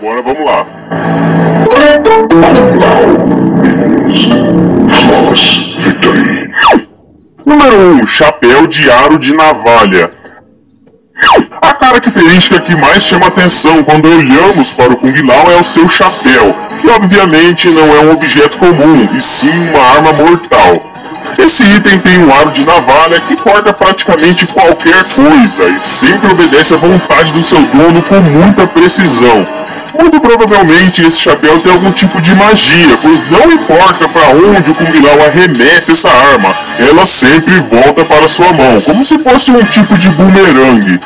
Agora vamos lá. Número 1. Chapéu de aro de navalha. A característica que mais chama atenção quando olhamos para o Kung Lao é o seu chapéu, que obviamente não é um objeto comum, e sim uma arma mortal. Esse item tem um aro de navalha que corta praticamente qualquer coisa e sempre obedece à vontade do seu dono com muita precisão. Muito provavelmente esse chapéu tem algum tipo de magia, pois não importa para onde o Kung Lao arremessa essa arma, ela sempre volta para sua mão, como se fosse um tipo de boomerang.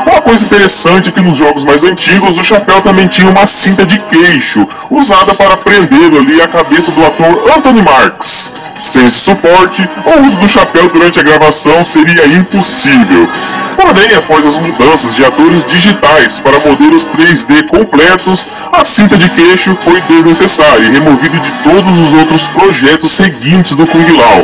Uma coisa interessante é que nos jogos mais antigos o chapéu também tinha uma cinta de queixo, usada para prender ali a cabeça do ator Anthony Marks. Sem esse suporte, o uso do chapéu durante a gravação seria impossível. Porém, após as mudanças de atores digitais para modelos 3D completos, a cinta de queixo foi desnecessária e removida de todos os outros projetos seguintes do Kung Lao.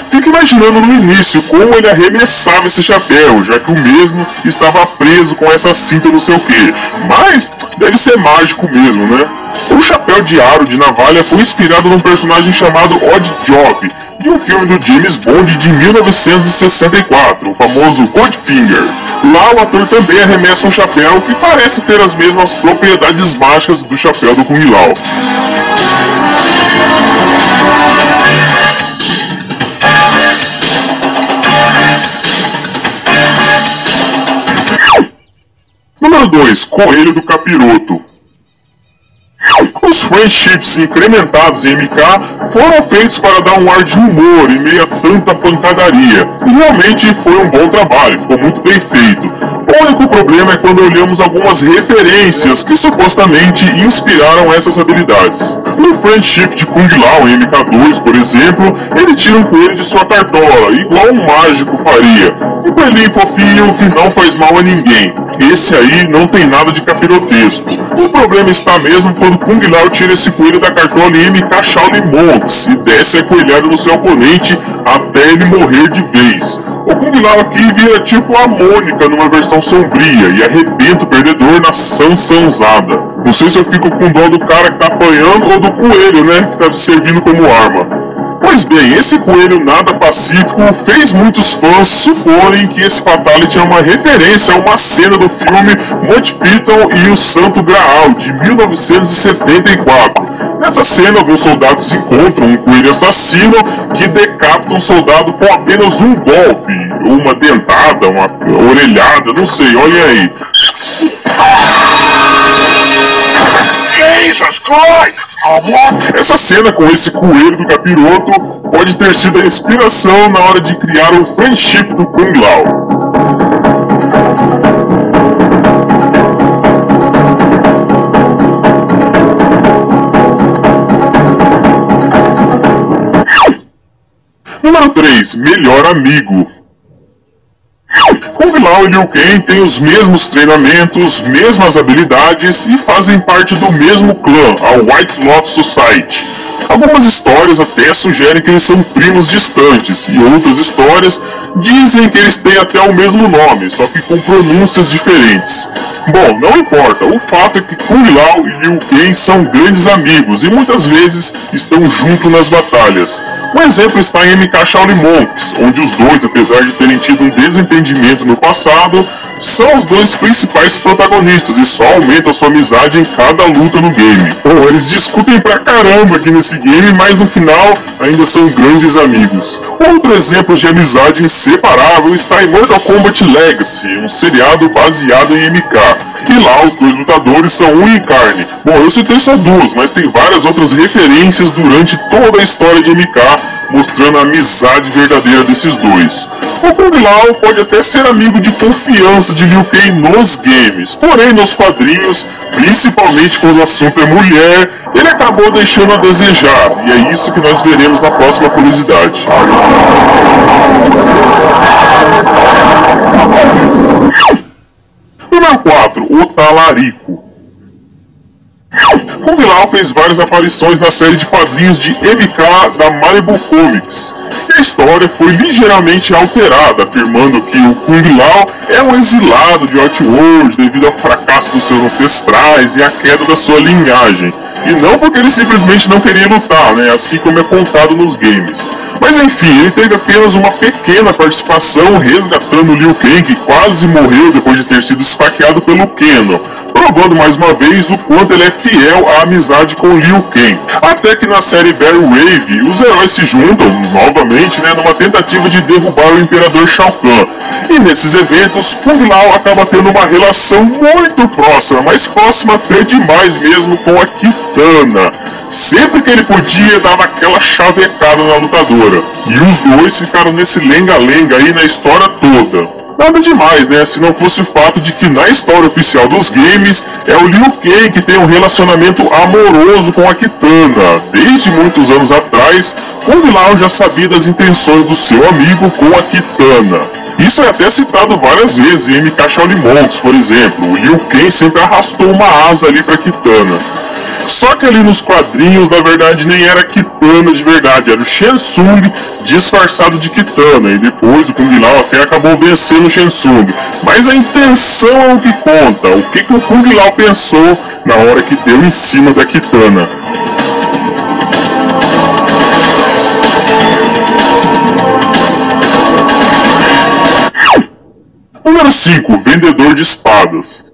Fico imaginando no início como ele arremessava esse chapéu, já que o mesmo estava preso com essa cinta no seu queixo. Mas deve ser mágico mesmo, né? O chapéu de aro de navalha foi inspirado num personagem chamado Odd Job, de um filme do James Bond de 1964, o famoso Goldfinger. Lá o ator também arremessa um chapéu que parece ter as mesmas propriedades mágicas do chapéu do Kung Lao. Número 2. Coelho do Capiroto. Os friendships incrementados em MK foram feitos para dar um ar de humor em meio a tanta pancadaria, e realmente foi um bom trabalho, ficou muito bem feito. O único problema é quando olhamos algumas referências que supostamente inspiraram essas habilidades. No Friendship de Kung Lao em MK2, por exemplo, ele tira um coelho de sua cartola, igual um mágico faria. Um coelhinho fofinho que não faz mal a ninguém. Esse aí não tem nada de capirotesco. O problema está mesmo quando Kung Lao tira esse coelho da cartola em MK Shaolin Monks e desce a coelhada no seu oponente até ele morrer de vez. O Kung Lao aqui vira tipo a Mônica numa versão sombria e arrebenta o perdedor na sansanzada. Não sei se eu fico com dó do cara que tá apanhando ou do coelho, né, que tá servindo como arma. Pois bem, esse coelho nada pacífico fez muitos fãs suporem que esse Fatality é uma referência a uma cena do filme Monty Python e o Santo Graal, de 1974. Nessa cena, alguns soldados encontram um coelho assassino que decapita um soldado com apenas um golpe, uma dentada, uma orelhada, não sei, olhem aí. Jesus Christ! Essa cena com esse coelho do capiroto pode ter sido a inspiração na hora de criar o Friendship do Kung Lao. Número 3. Melhor amigo. Kung Lao e Liu Kang têm os mesmos treinamentos, mesmas habilidades e fazem parte do mesmo clã, a White Lotus Society. Algumas histórias até sugerem que eles são primos distantes, e outras histórias dizem que eles têm até o mesmo nome, só que com pronúncias diferentes. Bom, não importa, o fato é que Kung Lao e Liu Kang são grandes amigos e muitas vezes estão juntos nas batalhas. Um exemplo está em MK Shaolin Monks, onde os dois, apesar de terem tido um desentendimento no passado, são os dois principais protagonistas e só aumentam sua amizade em cada luta no game. Pô, eles discutem pra caramba aqui nesse game, mas no final ainda são grandes amigos. Outro exemplo de amizade inseparável está em Mortal Kombat Legacy, um seriado baseado em MK. E lá os dois lutadores são um em carne. Bom, eu citei só duas, mas tem várias outras referências durante toda a história de MK, mostrando a amizade verdadeira desses dois. O Kung Lao pode até ser amigo de confiança de Liu Kang nos games, porém nos quadrinhos, principalmente quando o assunto é mulher, ele acabou deixando a desejar, e é isso que nós veremos na próxima curiosidade. Número 4. O Talarico. Kung Lao fez várias aparições na série de quadrinhos de MK da Malibu Comics. E a história foi ligeiramente alterada, afirmando que o Kung Lao é um exilado de Outworld devido ao fracasso dos seus ancestrais e à queda da sua linhagem. E não porque ele simplesmente não queria lutar, né? Assim como é contado nos games. Mas enfim, ele teve apenas uma pequena participação resgatando Liu Kang, que quase morreu depois de ter sido esfaqueado pelo Keno, provando mais uma vez o quanto ele é fiel à amizade com Liu Kang. Até que na série Barry Wave, os heróis se juntam novamente, né, numa tentativa de derrubar o Imperador Shao Kahn. E nesses eventos, Kung Lao acaba tendo uma relação muito próxima, mais próxima até demais mesmo, com a Kitana. Sempre que ele podia, dava aquela chavecada na lutadora. E os dois ficaram nesse lenga-lenga aí na história toda. Nada demais, né? Se não fosse o fato de que na história oficial dos games é o Liu Kang que tem um relacionamento amoroso com a Kitana. Desde muitos anos atrás, Kung Lao já sabia das intenções do seu amigo com a Kitana. Isso é até citado várias vezes em MK Shaolin Monks, por exemplo. O Liu Kang sempre arrastou uma asa ali pra Kitana. Só que ali nos quadrinhos, na verdade, nem era Kitana de verdade, era o Shensung disfarçado de Kitana, e depois o Kung Lao até acabou vencendo o Shensung. Mas a intenção é o que conta, o que o Kung Lao pensou na hora que deu em cima da Kitana. Número 5. Vendedor de espadas.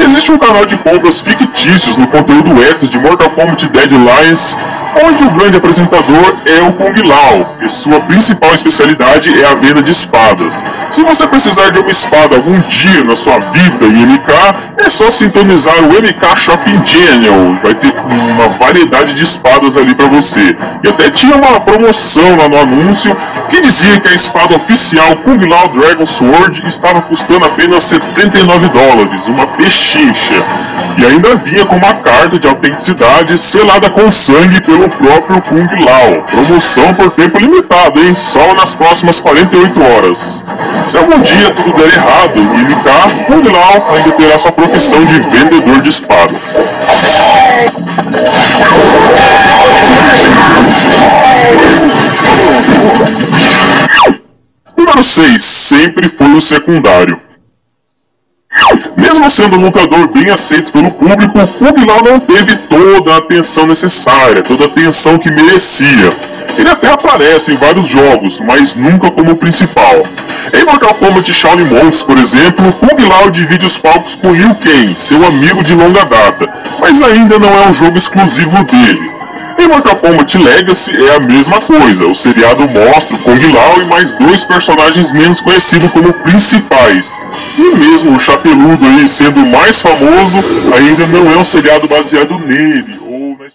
Existe um canal de compras fictícios no conteúdo extra de Mortal Kombat Dead Alliance, onde o grande apresentador é o Kung Lao, e sua principal especialidade é a venda de espadas. Se você precisar de uma espada algum dia na sua vida em MK, é só sintonizar o MK Shopping Channel, vai ter uma variedade de espadas ali para você. E até tinha uma promoção lá no anúncio que dizia que a espada oficial Kung Lao Dragon Sword estava custando apenas $79, uma pechincha. E ainda vinha com uma carta de autenticidade selada com sangue pelo próprio Kung Lao. Promoção por tempo limitado, hein? Só nas próximas 48 horas. Se algum dia tudo der errado em MK, Kung Lao ainda terá sua profissão de vendedor de espadas. Número 6. Sempre foi o secundário. Mesmo sendo um lutador bem aceito pelo público, Kung Lao não teve toda a atenção necessária, toda a atenção que merecia. Ele até aparece em vários jogos, mas nunca como principal. Em Mortal Kombat Shaolin Monks, por exemplo, Kung Lao divide os palcos com Liu Kang, seu amigo de longa data, mas ainda não é um jogo exclusivo dele. Em Mortal Kombat Legacy é a mesma coisa, o seriado mostra o Kung Lao e mais dois personagens menos conhecidos como principais. E mesmo o Chapeludo aí sendo o mais famoso, ainda não é um seriado baseado nele, ou na